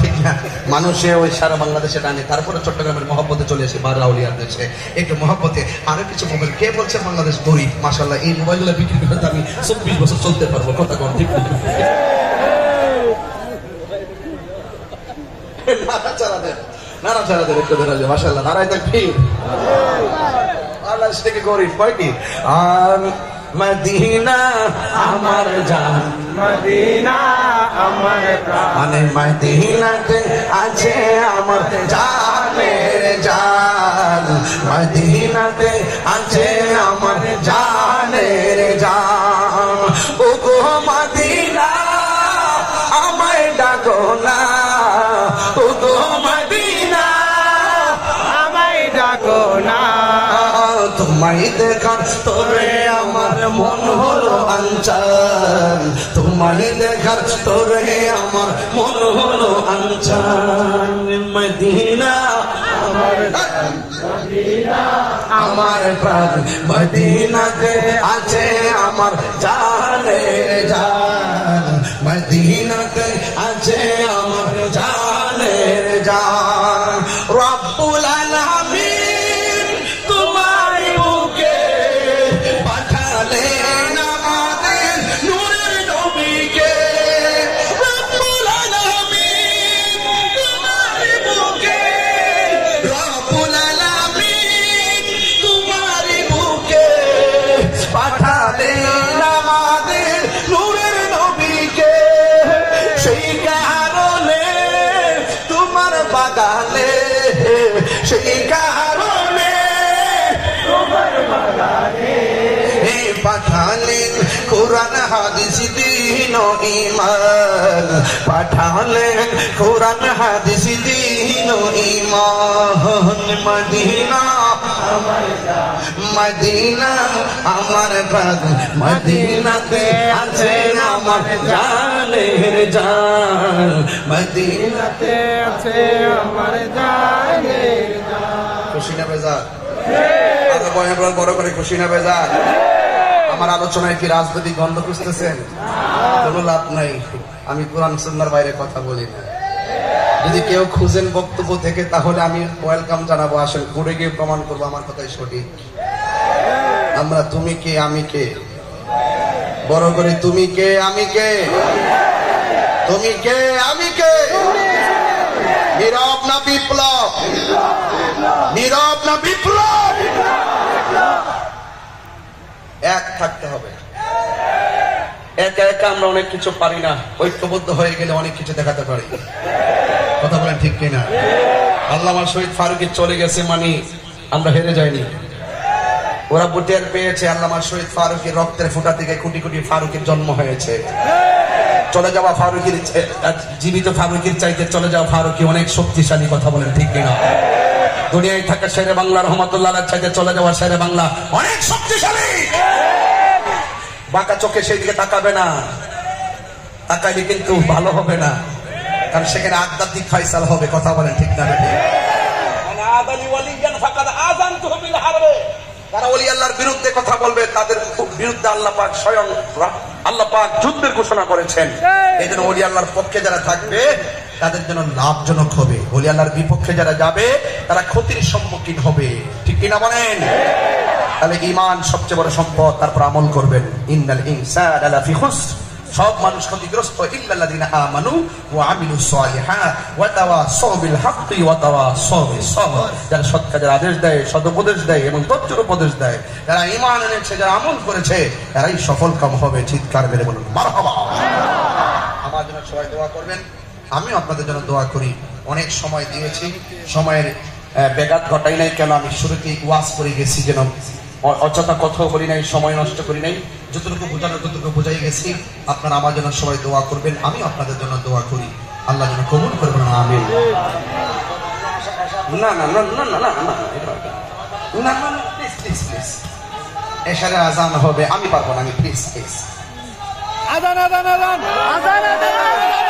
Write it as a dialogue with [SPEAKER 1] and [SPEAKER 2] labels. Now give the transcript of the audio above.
[SPEAKER 1] ঠিক না, মানুষে ওই সারা বাংলাদেশে টানে, তারপরে চট্টগ্রামের মহব্বতে চলে এসে বাররা আউলিয়ার দেশে একটু মহব্বতে আরো কিছু মোবাইল। কে বলছে বাংলাদেশ গরিব? মাশাআল্লাহ, এই মোবাইলগুলো বিক্রি করে আমি 24 বছর চলতে পারবো। কথা কম ঠিক না? নাড়াচাড়াদের একটু ধরা যায়। মাশাআল্লাহ, নারায় তাকবীর। বাংলাদেশ থেকে গরিব কয়টি? আর মদিনা আমার জান,
[SPEAKER 2] মদিনা আমার প্রাণ,
[SPEAKER 1] মানে মদিনাতে আছে আমার জানের জান, মদিনাতে আছে আমার জানের জান। ও গো মদিনা আমায় ডাকো না, ও গো মদিনা
[SPEAKER 2] আমায় ডাকো না।
[SPEAKER 1] তোমায় দেখার তোরে আমার মন হলো আনচান, তোমায় দেখার তোরে আমার মন হলো আনচান। মদিনা আমার প্রাণ, মদিনাতে আছে আমার জানের জান, মদিনাতে আছে আমার জানের জান। রব্বুল আলামিন তোমার বুকে পাঠালেন আমাদের নূরের নবীকে। রব্বুল আলামিন তোমার বুকে, রব্বুল আলামিন তোমার বুকে পাঠালেন আমাদের নূরের নবীকে। সেই কারণে তোমার বাগানে, সেই কারণে
[SPEAKER 2] তোমার বাগানে
[SPEAKER 1] পাঠালেন কোরআন হাদিস দ্বীন ও ঈমান, পাঠালেন কোরআন হাদিস দ্বীন ও ঈমান। মদিনা
[SPEAKER 2] আমার জান,
[SPEAKER 1] মদিনা আমার প্রাণ, মদিনাতে আছে আমার জানের জান, মদিনাতে
[SPEAKER 2] আছে আমার জানের জান।
[SPEAKER 1] খুশি না বেজার? আরো বড় করে খুশি না বেজার? আমার আলোচনায় কি রাজনৈতিক গন্ধ খুঁজতেছেন? কোনো লাভ নাই, আমি কোরআন সুন্নাহর বাইরে কথা বলি না। যদি কেউ খুঁজেন বক্তব্য থেকে, তাহলে আমি ওয়েলকাম জানাবো, আসেন ঘুরে গিয়ে প্রমাণ করবো আমার কথাই সঠিক। আমরা তুমি কে আমি কে, বড় করে তুমি কে আমি কে, তুমি কে আমি কে, নীরব না বিপ্লব, নীরব না বিপ্লব, এক থাকতে হবে। একা একা আমরা অনেক কিছু পারি না, ঐক্যবদ্ধ হয়ে গেলে অনেক কিছু দেখাতে পারি। কথা বলেন ঠিক কিনা? আল্লামা শহীদ ফারুকী চলে গেছে মানে আমরা হেরে যাইনি। ওরা বুটের পেয়েছে আল্লামা শহীদ ফারুকীর রক্তের ফোঁটা থেকে কোটি কোটি ফারুকের জন্ম হয়েছে। চলে যাওয়া ফারুকীর, জীবিত ফারুকীর চাইতে চলে যাওয়া ফারুকী অনেক শক্তিশালী। কথা বলেন ঠিক কিনা? দুনিয়ায় থাকা শেরে বাংলা রহমতুল্লাহ চাইতে চলে যাওয়া শেরে বাংলা অনেক শক্তিশালী। বাঁকা চোখে সেই দিকে তাকাবে না, তাকাইলে কিন্তু ভালো হবে না, কারণ সেখানে আধ্যাত্মিক ফাইসাল হবে। কথা বলেন ঠিক না? যারা ওলি আল্লাহর বিরুদ্ধে কথা বলবে, তাদের বিরুদ্ধে আল্লাহ পাক স্বয়ং আল্লাহ পাক যুদ্ধের ঘোষণা করেছেন। এই জন্য ওলি আল্লাহর পক্ষে যারা থাকবে তাদের জন্য লাভজনক হবে, ওলি আল্লাহর বিপক্ষে যারা যাবে তারা ক্ষতির সম্মুখীন হবে। ঠিক কিনা বলেন? তাহলে ঈমান সবচেয়ে বড় সম্পদ, তারপর আমল করবেন। ইন্নাল ইনসানা লাফি খুসর, সব মানুষ ক্ষতিগ্রস্ত, ইল্লাল্লাযিনা আমানু ওয়া আমিলুস সালিহাত ওয়া তাওয়াসাউ বিল হাক্কি ওয়া তাওয়াসাউ বিস সবর। যারা সৎ কাজের আদেশ দেয়, সদুপদেশ দেয় এবং তথ্যের উপদেশ দেয়, যারা ঈমান এনেছে, যারা আমল করেছে, তারাই সফল কাম হবে। চিৎকার মেরে বলুন মারহাবা। আমার জন্য সবাই দোয়া করবেন, আমিও আপনাদের জন্য দোয়া করি। অনেক সময় দিয়েছি, সময়ের ব্যাঘাত ঘটাই নাই। কেন? আমি শুরুতেই ওয়াজ করে গেছি, যেন অযথা কথা বলি নাই, সময় নষ্ট করি নাই। যতটুকু বোঝানো ততটুকু বোঝাই গেছি। আপনারা আমার জন্য সবাই দোয়া করবেন, আমি আপনাদের জন্য দোয়া করি। আল্লাহ যেন কবুল করবেন। আমিন। না না না না না না না না না, প্লিজ প্লিজ প্লিজ, এশারে আজান হবে, আমি পারবো না, আমি প্লিজ প্লিজ।
[SPEAKER 2] আজান আজান আজান আজান আজান।